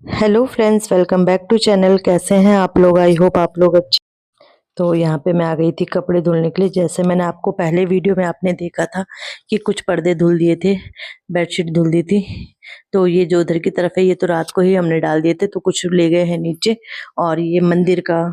Hello friends, welcome back to channel. कैसे हैं आप लोग? आई होप आप लोग अच्छे। तो यहाँ पे मैं आ गई थी कपड़े धुलने के लिए। जैसे मैंने आपको पहले वीडियो में आपने देखा था कि कुछ पर्दे धुल दिए थे, बेडशीट धुल दी थी। तो ये जो उधर की तरफ है ये तो रात को ही हमने डाल दिए थे, तो कुछ ले गए हैं नीचे। और ये मंदिर का,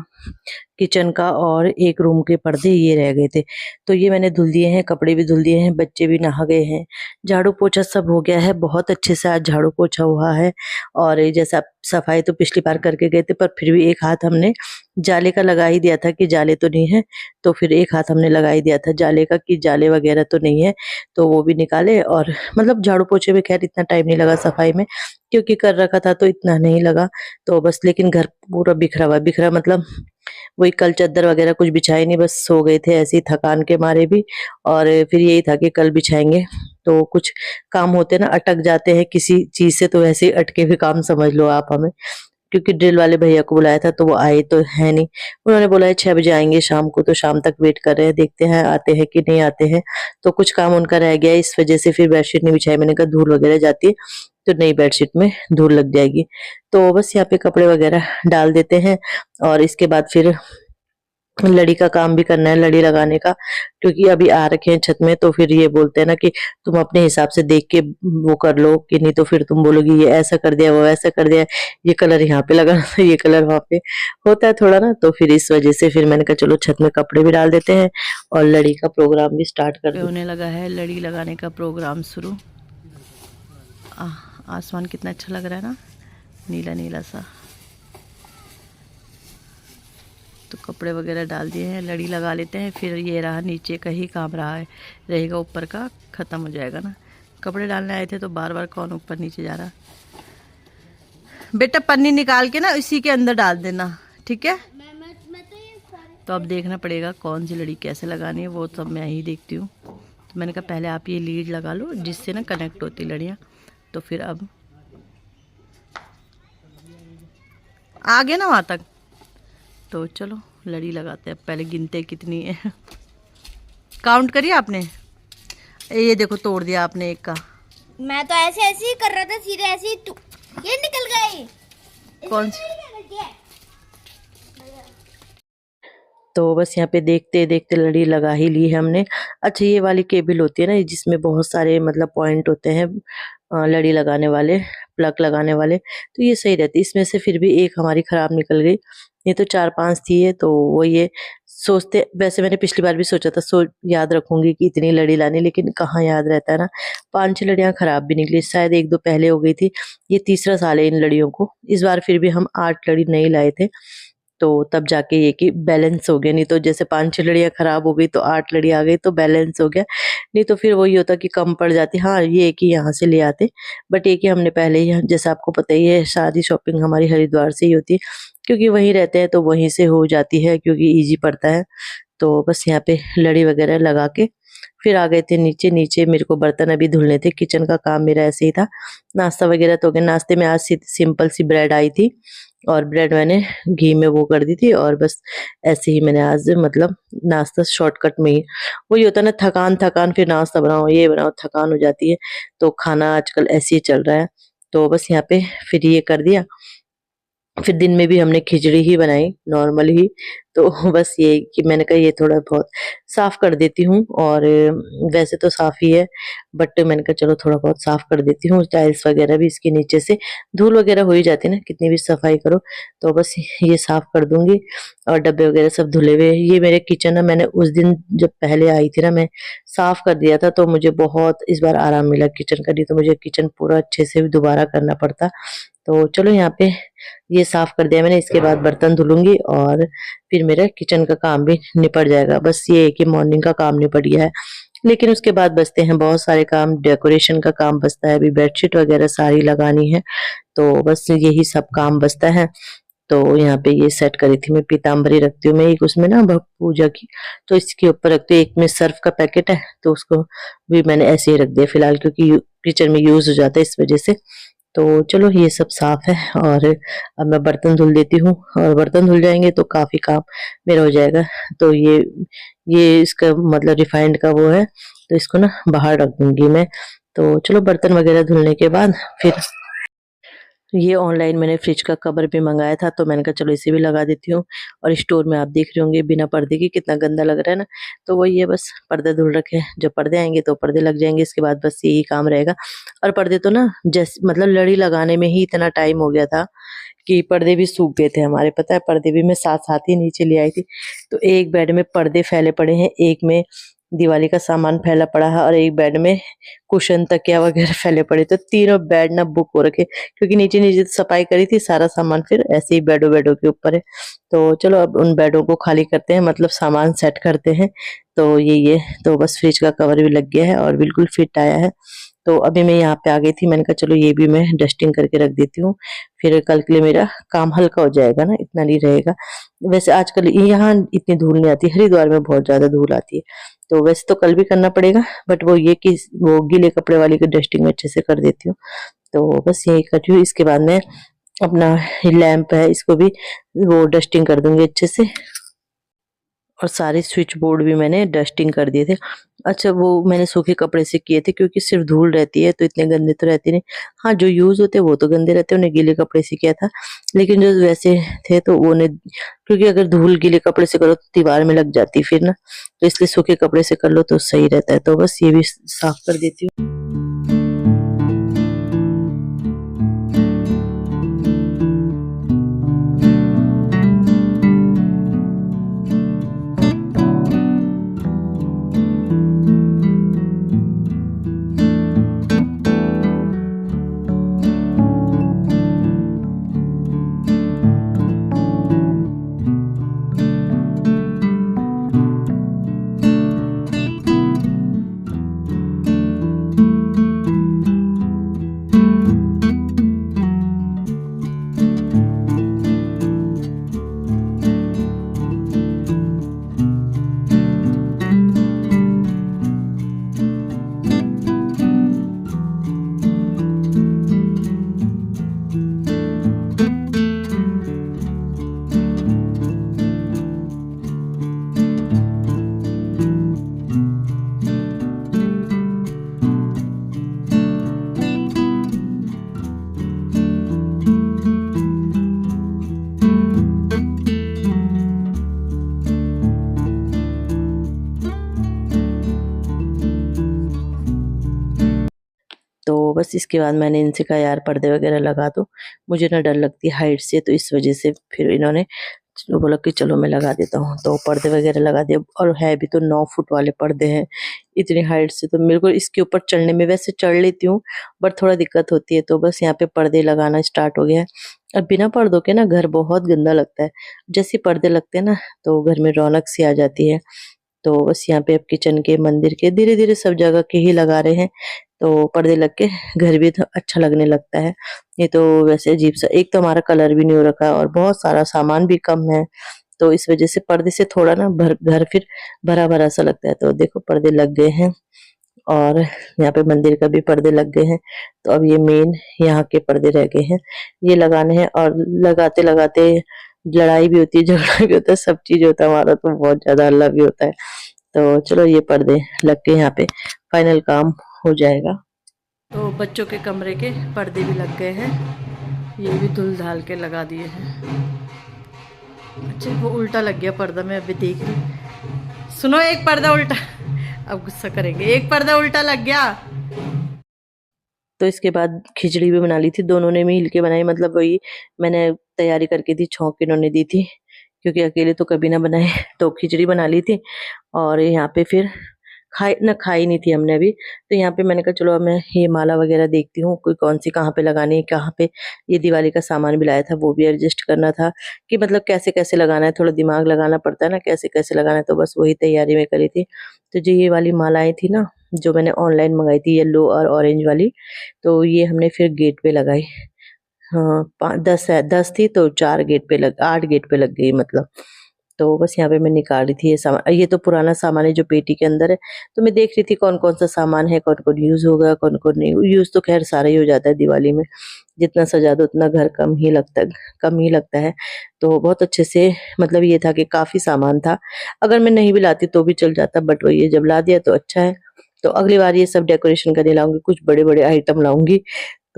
किचन का और एक रूम के पर्दे ये रह गए थे, तो ये मैंने धुल दिए हैं। कपड़े भी धुल दिए हैं, बच्चे भी नहा गए हैं, झाड़ू पोछा सब हो गया है। बहुत अच्छे से आज झाड़ू पोछा हुआ है। और ये जैसा सफाई तो पिछली बार करके गए थे, पर फिर भी एक हाथ हमने जाले का लगा ही दिया था कि जाले तो नहीं है, तो फिर एक हाथ हमने लगा ही दिया था जाले का कि जाले वगैरह तो नहीं है, तो वो भी निकाले। और मतलब झाड़ू पोछे में खैर इतना टाइम नहीं लगा सफाई में, क्योंकि कर रखा था तो इतना नहीं लगा। तो बस, लेकिन घर पूरा बिखरा हुआ, बिखरा मतलब वही कल चादर वगैरह कुछ बिछाई नहीं, बस सो गए थे ऐसे ही थकान के मारे भी। और फिर यही था कि कल बिछाएंगे। तो कुछ काम होते ना अटक जाते हैं किसी चीज से, तो वैसे ही अटके हुए काम समझ लो आप हमें। क्योंकि ड्रिल वाले भैया को बुलाया था तो वो आए तो है नहीं। उन्होंने बोला है 6 बजे आएंगे शाम को, तो शाम तक वेट कर रहे हैं, देखते हैं आते हैं कि नहीं आते हैं। तो कुछ काम उनका रह गया है, इस वजह से फिर बेडशीट नहीं बिछाई। मैंने कहा धूल वगैरह जाती है तो नई बेडशीट में धूल लग जाएगी। तो बस यहाँ पे कपड़े वगैरह डाल देते हैं। और इसके बाद फिर लड़ी का काम भी करना है, लड़ी लगाने का। क्योंकि अभी आ रखे हैं छत में, तो फिर ये बोलते हैं ना कि तुम अपने हिसाब से देख के वो कर लो, कि नहीं तो फिर तुम बोलोगी ये ऐसा कर दिया, वो ऐसा कर दिया, ये कलर यहाँ पे लगाना था, ये कलर वहां पे। होता है थोड़ा ना, तो फिर इस वजह से फिर मैंने कहा चलो छत में कपड़े भी डाल देते हैं और लड़ी का प्रोग्राम भी स्टार्ट कर देते हैं। होने लगा है लड़ी लगाने का प्रोग्राम शुरू। आसमान कितना अच्छा लग रहा है ना, नीला नीला सा। तो कपड़े वगैरह डाल दिए हैं, लड़ी लगा लेते हैं। फिर ये रहा नीचे का ही काम रहा है, रहेगा ऊपर का ख़त्म हो जाएगा ना। कपड़े डालने आए थे तो बार बार कौन ऊपर नीचे जा रहा। बेटा पन्नी निकाल के ना इसी के अंदर डाल देना, ठीक है। तो अब देखना पड़ेगा कौन सी लड़ी कैसे लगानी है, वो सब मैं ही देखती हूँ। तो मैंने कहा पहले आप ये लीड लगा लो जिससे ना कनेक्ट होती लड़ियाँ, तो फिर अब आ गए ना वहाँ तक। तो चलो लड़ी लगाते हैं, पहले गिनते कितनी है। काउंट करिए आपने। ये देखो तोड़ दिया आपने एक का। मैं तो ऐसे ऐसे ही कर रहा था, सीधे ऐसे ही ये निकल गई। कौन सी? तो बस यहाँ पे देखते देखते लड़ी लगा ही ली है हमने। अच्छा, ये वाली केबल होती है ना जिसमें बहुत सारे मतलब पॉइंट होते हैं लड़ी लगाने वाले, प्लग लगाने वाले, तो ये सही रहती है। इसमें से फिर भी एक हमारी खराब निकल गई। ये तो 4-5 थी है, तो वो ये सोचते, वैसे मैंने पिछली बार भी सोचा था याद रखूंगी कि इतनी लड़ी लानी, लेकिन कहाँ याद रहता है ना। 5-6 लड़ियां खराब भी निकली, शायद 1-2 पहले हो गई थी। ये तीसरा साल है इन लड़ियों को। इस बार फिर भी हम 8 लड़ी नहीं लाए थे, तो तब जाके ये कि बैलेंस हो गया। नहीं तो जैसे 5-6 लड़ियां खराब हो गई तो 8 लड़ी आ गई तो बैलेंस हो गया, नहीं तो फिर वही होता कि कम पड़ जाती। हाँ, ये कि यहाँ से ले आते, बट ये कि हमने पहले ही, जैसे आपको पता ही है, सारी शॉपिंग हमारी हरिद्वार से ही होती है, क्योंकि वहीं रहते हैं तो वहीं से हो जाती है, क्योंकि इजी पड़ता है। तो बस यहाँ पे लड़ी वगैरह लगा के फिर आ गए थे नीचे। नीचे मेरे को बर्तन अभी धुलने थे, किचन का काम मेरा ऐसे ही था। नाश्ता वगैरह तो हो गया। नाश्ते में आज सिंपल सी ब्रेड आई थी, और ब्रेड मैंने घी में वो कर दी थी, और बस ऐसे ही मैंने आज मतलब नाश्ता शॉर्टकट में ही। वही होता है ना, थकान थकान, फिर नाश्ता बनाओ ये बनाओ, थकान हो जाती है। तो खाना आजकल ऐसे ही चल रहा है। तो बस यहाँ पे फिर ये कर दिया। फिर दिन में भी हमने खिचड़ी ही बनाई नॉर्मल ही। तो बस ये कि मैंने कहा ये थोड़ा बहुत साफ कर देती हूँ, और वैसे तो साफ ही है, बट मैंने कहा चलो थोड़ा बहुत साफ कर देती हूँ। टाइल्स वगैरह भी इसके नीचे से धूल वगैरह हो ही जाती है ना, कितनी भी सफाई करो। तो बस ये साफ कर दूंगी। और डब्बे वगैरह सब धुले हुए। ये मेरे किचन है, मैंने उस दिन जब पहले आई थी ना, मैं साफ कर दिया था, तो मुझे बहुत इस बार आराम मिला किचन का। नहीं तो मुझे किचन पूरा अच्छे से दोबारा करना पड़ता। तो चलो यहाँ पे ये साफ कर दिया मैंने। इसके बाद बर्तन धुलूंगी और फिर मेरा किचन का काम भी निपट जाएगा। बस ये है कि मॉर्निंग का काम निपट गया है, लेकिन उसके बाद बचते हैं बहुत सारे काम। डेकोरेशन का काम बचता है, अभी बेडशीट वगैरह सारी लगानी है, तो बस यही सब काम बचता है। तो यहाँ पे ये सेट करी थी मैं, पीताम्बरी रखती हूँ मैं एक उसमें ना पूजा की, तो इसके ऊपर रखती हूँ। एक में सर्फ का पैकेट है, तो उसको भी मैंने ऐसे ही रख दिया फिलहाल, क्योंकि किचन में यूज हो जाता है इस वजह से। तो चलो ये सब साफ है, और अब मैं बर्तन धुल देती हूँ, और बर्तन धुल जाएंगे तो काफी काम मेरा हो जाएगा। तो ये इसका मतलब रिफाइंड का वो है, तो इसको ना बाहर रख दूंगी मैं। तो चलो बर्तन वगैरह धुलने के बाद फिर ये ऑनलाइन मैंने फ्रिज का कवर भी मंगाया था, तो मैंने कहा चलो इसे भी लगा देती हूँ। और स्टोर में आप देख रहे होंगे बिना पर्दे के कितना गंदा लग रहा है ना, तो वही है, बस पर्दे धुल रखे हैं। जब पर्दे आएँगे तो पर्दे लग जाएँगे, इसके बाद बस यही काम रहेगा। और पर्दे तो ना मतलब लड़ी लगाने में ही इतना टाइम हो गया था कि पर्दे भी सूख गए थे हमारे, पता है, पर्दे भी मैं साथ-साथ ही नीचे ले आई थी। तो एक बेड में पर्दे फैले पड़े हैं, एक में दिवाली का सामान फैला पड़ा है और एक बेड में कुशन, तकिया वगैरह फैले पड़े। तो तीनों बेड ना बुक हो रखे, क्योंकि नीचे-नीचे सफाई करी थी, सारा सामान फिर ऐसे ही बेडों-बेडों के ऊपर है। तो चलो अब उन बेडों को खाली करते हैं, मतलब सामान सेट करते हैं। तो यही है, तो बस फ्रिज का कवर भी लग गया है और बिल्कुल फिट आया है। तो अभी मैं यहाँ पे आ गई थी, मैंने कहा चलो ये भी मैं डस्टिंग करके रख देती हूँ, फिर कल के लिए मेरा काम हल्का हो जाएगा ना, इतना नहीं रहेगा। वैसे आजकल यहाँ इतनी धूल नहीं आती, हरिद्वार में बहुत ज़्यादा धूल आती है। तो वैसे तो कल भी करना पड़ेगा, बट वो ये कि वो गीले कपड़े वाली की डस्टिंग में अच्छे से कर देती हूँ। तो बस यही कर रही हूँ, इसके बाद में अपना लैंप है इसको भी वो डस्टिंग कर दूँगी अच्छे से। और सारे स्विच बोर्ड भी मैंने डस्टिंग कर दिए थे। अच्छा, वो मैंने सूखे कपड़े से किए थे, क्योंकि सिर्फ धूल रहती है तो इतने गंदे तो रहते नहीं। हाँ, जो यूज़ होते हैं वो तो गंदे रहते हैं, उन्हें गीले कपड़े से किया था। लेकिन जो वैसे थे तो वो उन्हें, क्योंकि अगर धूल गीले कपड़े से करो तो दीवार में लग जाती फिर ना, तो इसलिए सूखे कपड़े से कर लो तो सही रहता है। तो बस ये भी साफ कर देती हूँ। तो बस इसके बाद मैंने इनसे कहा यार पर्दे वगैरह लगा दो, मुझे ना डर लगती है हाइट से, तो इस वजह से फिर इन्होंने बोला कि चलो मैं लगा देता हूँ। तो पर्दे वगैरह लगा दिए, और है भी तो 9 फुट वाले पर्दे हैं, इतनी हाइट से तो मेरे को इसके ऊपर चढ़ने में, वैसे चढ़ लेती हूँ बट थोड़ा दिक्कत होती है। तो बस यहाँ पे पर्दे लगाना स्टार्ट हो गया है। अब बिना पर्दों के ना घर बहुत गंदा लगता है, जैसे ही पर्दे लगते हैं ना तो घर में रौनक सी आ जाती है। तो बस यहाँ पे अब किचन के, मंदिर के, धीरे-धीरे सब जगह के ही लगा रहे हैं। तो पर्दे लग के घर भी तो अच्छा लगने लगता है। नहीं तो वैसे अजीब-सा, एक तो हमारा कलर भी नहीं हो रखा और बहुत सारा सामान भी कम है। तो इस वजह से पर्दे से थोड़ा ना घर फिर भरा-भरा सा लगता है। तो देखो पर्दे लग गए हैं और यहाँ पे मंदिर का भी पर्दे लग गए हैं। तो अब ये मेन यहाँ के पर्दे रह गए हैं, ये लगाने हैं। और लगाते-लगाते लड़ाई भी होती है, झगड़ा भी होता है, सब चीज़ होता है, हमारा तो बहुत ज़्यादा हल्ला भी होता है। तो चलो ये पर्दे लग के यहाँ पे फाइनल काम हो जाएगा। तो बच्चों के कमरे के पर्दे भी लग गए हैं, ये भी धुल-धाल के लगा दिए हैं। अच्छा, वो उल्टा लग गया पर्दा, मैं अभी देख रही। सुनो, एक पर्दा उल्टा, अब गुस्सा करेंगे, एक पर्दा उल्टा लग गया। तो इसके बाद खिचड़ी भी बना ली थी, दोनों ने मिल के बनाई, मतलब वही मैंने तैयारी करके दी, छौंक इन्होंने दी थी, क्योंकि अकेले तो कभी ना बनाए। तो खिचड़ी बना ली थी और यहाँ पे फिर खाई नहीं थी हमने अभी। तो यहाँ पे मैंने कहा चलो अब मैं ये माला वगैरह देखती हूँ, कोई कौन सी कहाँ पे लगानी है, कहाँ पे। ये दिवाली का सामान भी लाया था, वो भी एडजस्ट करना था कि मतलब कैसे-कैसे लगाना है, थोड़ा दिमाग लगाना पड़ता है ना, कैसे-कैसे लगाना है। तो बस वही तैयारी में करी थी। तो जो ये वाली मालाएँ थी ना, जो मैंने ऑनलाइन मंगाई थी, येलो और ऑरेंज वाली, तो ये हमने फिर गेट पे लगाई। हाँ, 10 है, 10 थी तो 4 गेट पे 8 गेट पे लग गई मतलब। तो बस यहाँ पे मैं निकाल रही थी ये सामान, ये तो पुराना सामान है जो पेटी के अंदर है। तो मैं देख रही थी कौन-कौन सा सामान है, कौन-कौन यूज़ होगा, कौन-कौन नहीं। यूज़ तो ख़ैर सारा ही हो जाता है दिवाली में, जितना सजा दो उतना घर कम ही लगता है। तो बहुत अच्छे से, मतलब ये था कि काफ़ी सामान था, अगर मैं नहीं भी लाती तो भी चल जाता, बट वही है जब ला दिया तो अच्छा है। तो अगली बार ये सब डेकोरेशन करने लाऊँगी, कुछ बड़े-बड़े आइटम लाऊँगी।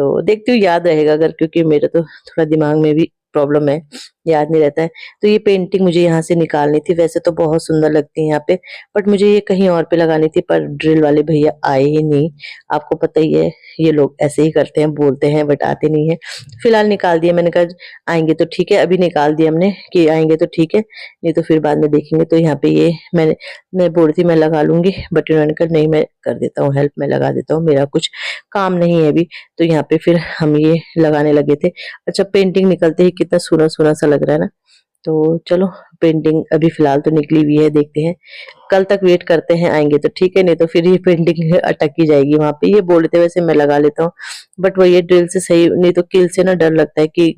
तो देखती हूँ याद रहेगा अगर, क्योंकि मेरे तो थोड़ा दिमाग में भी प्रॉब्लम है, याद नहीं रहता है। तो ये पेंटिंग मुझे यहाँ से निकालनी थी, वैसे तो बहुत सुंदर लगती है यहाँ पे, बट मुझे ये कहीं और पे लगानी थी, पर ड्रिल वाले भैया आए ही नहीं। आपको पता ही है ये लोग ऐसे ही करते हैं, बोलते हैं बट आते नहीं है। फिलहाल निकाल दिया, मैंने कहा आएंगे तो ठीक है, अभी निकाल दिया हमने कि आएंगे तो ठीक है, नहीं तो फिर बाद में देखेंगे। तो यहाँ पे ये मैं बोल रही थी मैं लगा लूंगी, बट इन्होंने कहा नहीं मैं कर देता हूँ हेल्प, मैं लगा देता हूँ, मेरा कुछ काम नहीं है अभी। तो यहाँ पे फिर हम ये लगाने लगे थे। अच्छा, पेंटिंग निकलते ही कितना सूना सूना सा लग रहा है ना। तो चलो, पेंटिंग अभी फिलहाल तो निकली हुई है, देखते हैं कल तक वेट करते हैं, आएंगे तो ठीक है, नहीं तो फिर ये पेंटिंग अटक ही जाएगी वहां पे। ये बोल रहे थे वैसे मैं लगा लेता हूँ, बट वो ये ड्रिल से सही नहीं, तो किल से ना डर लगता है कि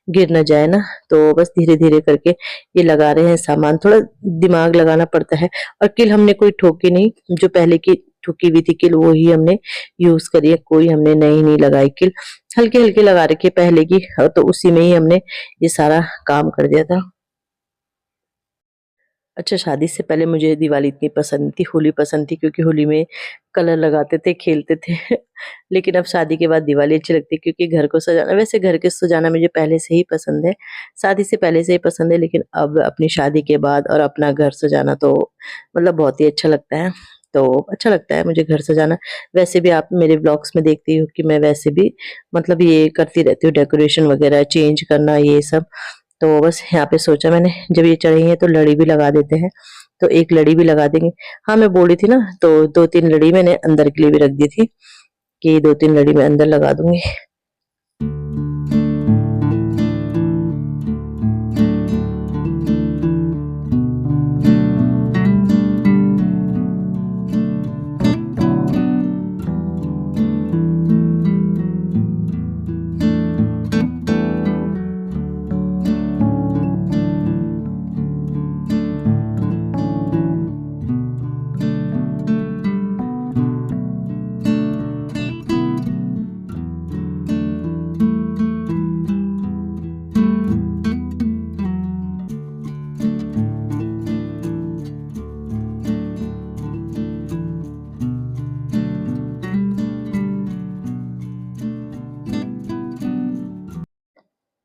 गिर ना जाए ना। तो बस धीरे धीरे करके ये लगा रहे हैं सामान, थोड़ा दिमाग लगाना पड़ता है। और किल हमने कोई ठोकी नहीं, जो पहले की ठुकी हुई थी किल वो ही हमने यूज करी है, कोई हमने नई नहीं लगाई किल, हल्के हल्के लगा रखी पहले की, तो उसी में ही हमने ये सारा काम कर दिया था। अच्छा, शादी से पहले मुझे दिवाली इतनी पसंद थी, होली पसंद थी, क्योंकि होली में कलर लगाते थे, खेलते थे। लेकिन अब शादी के बाद दिवाली अच्छी लगती है, क्योंकि घर को सजाना, वैसे घर के सजाना मुझे पहले से ही पसंद है, शादी से पहले से ही पसंद है, लेकिन अब अपनी शादी के बाद और अपना घर सजाना तो मतलब बहुत ही अच्छा लगता है। तो अच्छा लगता है मुझे घर सजाना। वैसे भी आप मेरे व्लॉग्स में देखती हो कि मैं वैसे भी मतलब ये करती रहती हूँ, डेकोरेशन वगैरह चेंज करना ये सब। तो बस यहाँ पे सोचा मैंने, जब ये चढ़ी है तो लड़ी भी लगा देते हैं, तो एक लड़ी भी लगा देंगे। हाँ, मैं बोली थी ना, तो 2-3 लड़ी मैंने अंदर के लिए भी रख दी थी कि 2-3 लड़ी मैं अंदर लगा दूंगी।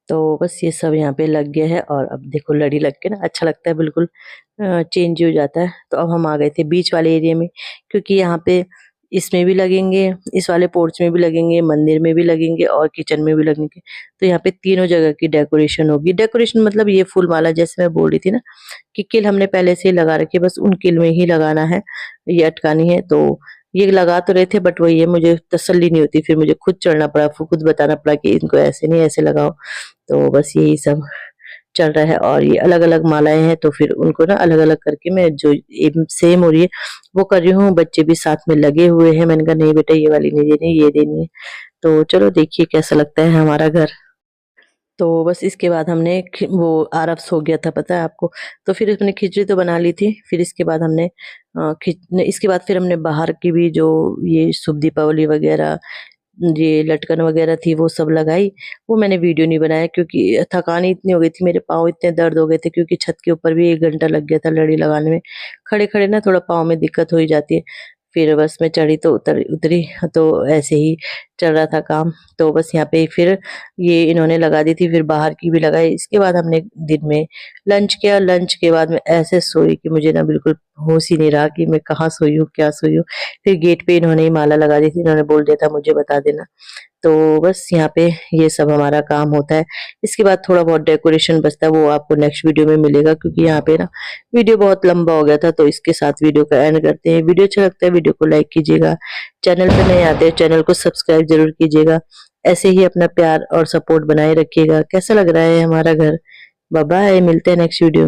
तो बस ये सब यहाँ पे लग गया है, और अब देखो लड़ी लग के ना अच्छा लगता है, बिल्कुल चेंज हो जाता है। तो अब हम आ गए थे बीच वाले एरिया में, क्योंकि यहाँ पे इसमें भी लगेंगे, इस वाले पोर्च में भी लगेंगे, मंदिर में भी लगेंगे और किचन में भी लगेंगे। तो यहाँ पे तीनों जगह की डेकोरेशन होगी। डेकोरेशन मतलब ये फूल माला, जैसे मैं बोल रही थी ना कि किल हमने पहले से ही लगा रखी है, बस उन किल में ही लगाना है, ये अटकानी है। तो ये लगा तो रहे थे, बट वही है, मुझे तसल्ली नहीं होती, फिर मुझे खुद चढ़ना पड़ा, फिर खुद बताना पड़ा कि इनको ऐसे नहीं ऐसे लगाओ। तो बस यही सब चल रहा है, और ये अलग अलग मालाएं हैं, तो फिर उनको ना अलग अलग करके मैं जो सेम हो रही है वो कर रही हूँ। बच्चे भी साथ में लगे हुए हैं, मैंने कहा नहीं बेटा ये वाली नहीं देनी, ये देनी है। तो चलो देखिए कैसा लगता है हमारा घर। तो बस इसके बाद हमने वो आरब्स हो गया था, पता है आपको। तो फिर हमने खिचड़ी तो बना ली थी, फिर इसके बाद हमने इसके बाद फिर हमने बाहर की भी जो ये शुभ दीपावली वगैरह, ये लटकन वगैरह थी वो सब लगाई। वो मैंने वीडियो नहीं बनाया, क्योंकि थकान ही इतनी हो गई थी, मेरे पाँव इतने दर्द हो गए थे, क्योंकि छत के ऊपर भी 1 घंटा लग गया था लड़ी लगाने में। खड़े खड़े ना थोड़ा पाँव में दिक्कत हो ही जाती है। फिर बस मैं चढ़ी तो उतरी, तो ऐसे ही चल रहा था काम। तो बस यहाँ पे फिर ये इन्होंने लगा दी थी, फिर बाहर की भी लगाई। इसके बाद हमने दिन में लंच किया, लंच के बाद मैं ऐसे सोई कि मुझे ना बिल्कुल होश ही नहीं रहा कि मैं कहाँ सोई हूँ, क्या सोई हूँ। फिर गेट पे इन्होंने ही माला लगा दी थी, इन्होंने बोल दिया था मुझे बता देना। तो बस यहाँ पे ये सब हमारा काम होता है। इसके बाद थोड़ा बहुत डेकोरेशन बचता है, वो आपको नेक्स्ट वीडियो में मिलेगा, क्योंकि यहाँ पे ना वीडियो बहुत लंबा हो गया था। तो इसके साथ वीडियो का एंड करते हैं। वीडियो अच्छा लगता है वीडियो को लाइक कीजिएगा, चैनल पे नए आते हैं चैनल को सब्सक्राइब जरूर कीजिएगा। ऐसे ही अपना प्यार और सपोर्ट बनाए रखिएगा। कैसा लग रहा है हमारा घर? बाय बाय, मिलते हैं नेक्स्ट वीडियो में।